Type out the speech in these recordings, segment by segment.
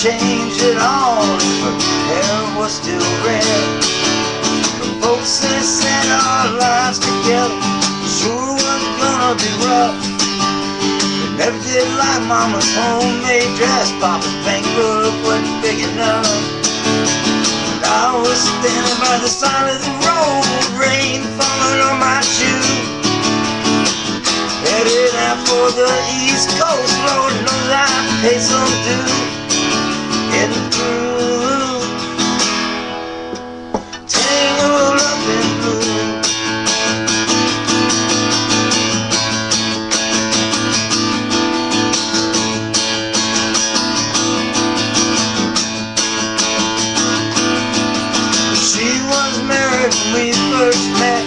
changed at all if her hair was still red. The folks that said our lives together sure was gonna be rough. They never did like Mama's homemade dress. Papa's bankbook wasn't big enough. And I was standing by the side of the road, rain falling on my shoe, headed out for the East Coast. Lord knows I paid some due getting through. Tangled up in blue. She was married when we first met,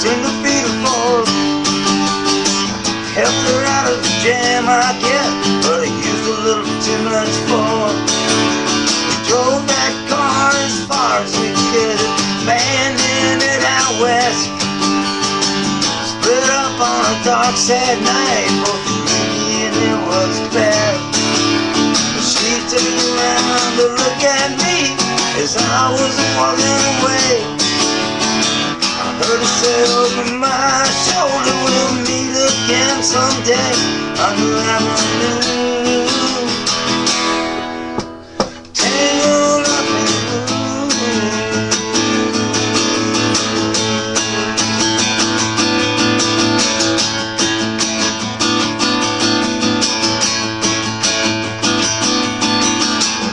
single feeder for her. Helped her out of the jam, I guess, but I used a little too much for her. We drove that car as far as we could, abandoned it out west. Split up on a dark, sad night, both me and it was bad. But she turned around to look at me as I was walking away. I heard her say over my shoulder, we'll meet again someday on New Avenue. Tangled up in blue.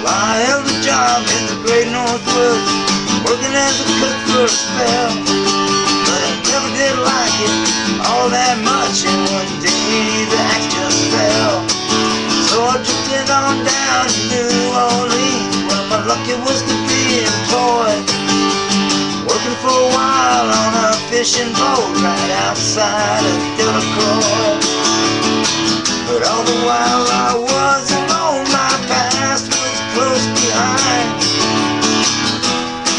Well, I held a job in the great Northwoods, working as a cook for a spell. Never did like it all that much, and one day the axe just fell. So I drifted on down to New Orleans, where my lucky was to be employed, working for a while on a fishing boat right outside of Delacroix. But all the while I was alone, my past was close behind.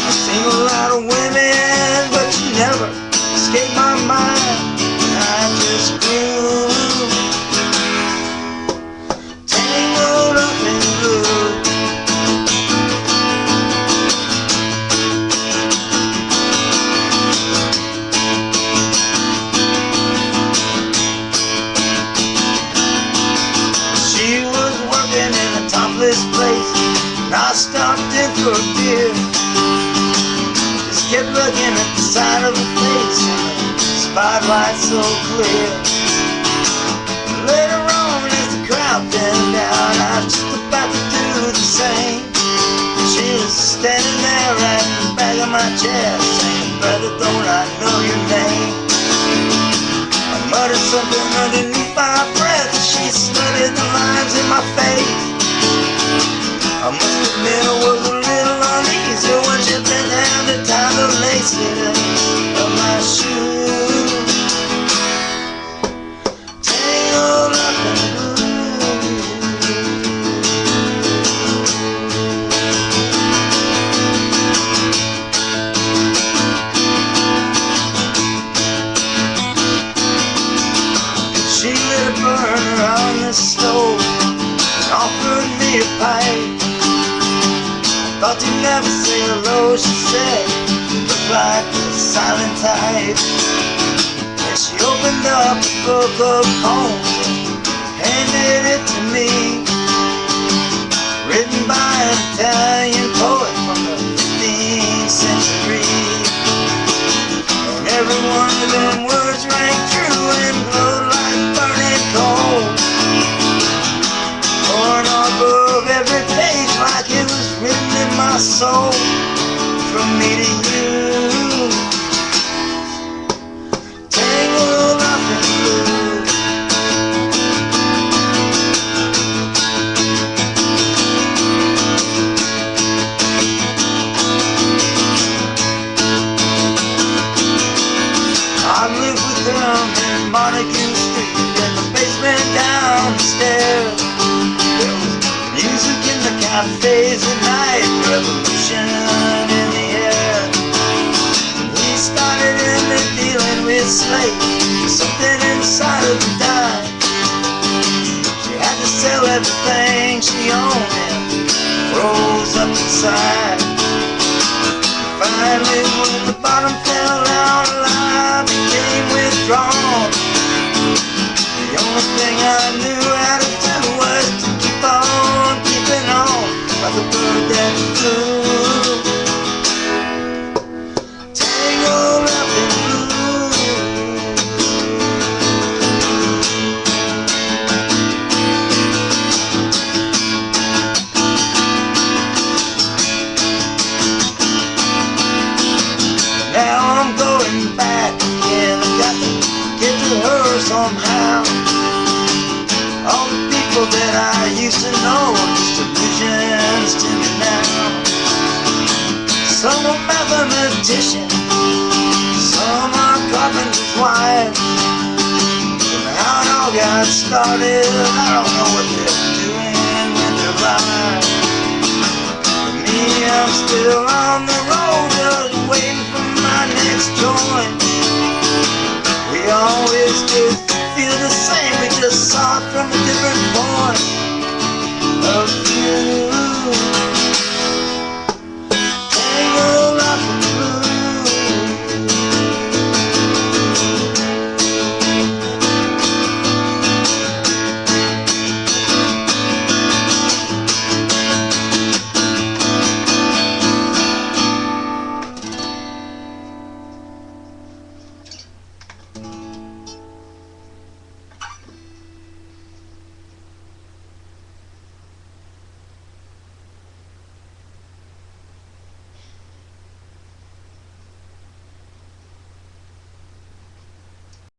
I've seen a lot of women, but you never escape my mind. I just grew tangled up in blue. She was working in a topless place, and I stopped in for a beer. Just kept looking at the side of her face, spotlight so clear. Later on, as the crowd thinned out, I was just about to do the same. She was standing there right in the back of my chair, saying, "Brother, don't I know your name?" I muttered something underneath my breath as she studied the lines in my face. I must admit I was a little uneasy when she bent down to tie the laces of my shoes. Tangled up in blue. She lit a burner on the stove and offered me a pipe. Thought you'd never say hello, she said. You look like the silent type. And she opened up a book of poems and handed it to me, written by an Italian poet from the 15th century. And every one of them words rang true and glowed like burning coal, pouring above every page like it was written in my soul, from me to you. Tangled up in blue. I lived with them in Montague Street, in the basement downstairs. There was music in the cafes at night, revolution in the air. We started in the dealing with slaves, something inside of the dime. She had to sell everything she owned and rose up inside. Finally, when the bottom fell out, I became withdrawn. The only thing I knew how to do was to keep on keeping on, like a bird that flew, tangled up in blue. Now I'm going back again. I got to get to her somehow. All the people that I used to know are just illusions to me now. Some are mathematicians, some are carpenter's wives. And how it all got started, I don't know what they're doing with their lives. For me, I'm still on the road.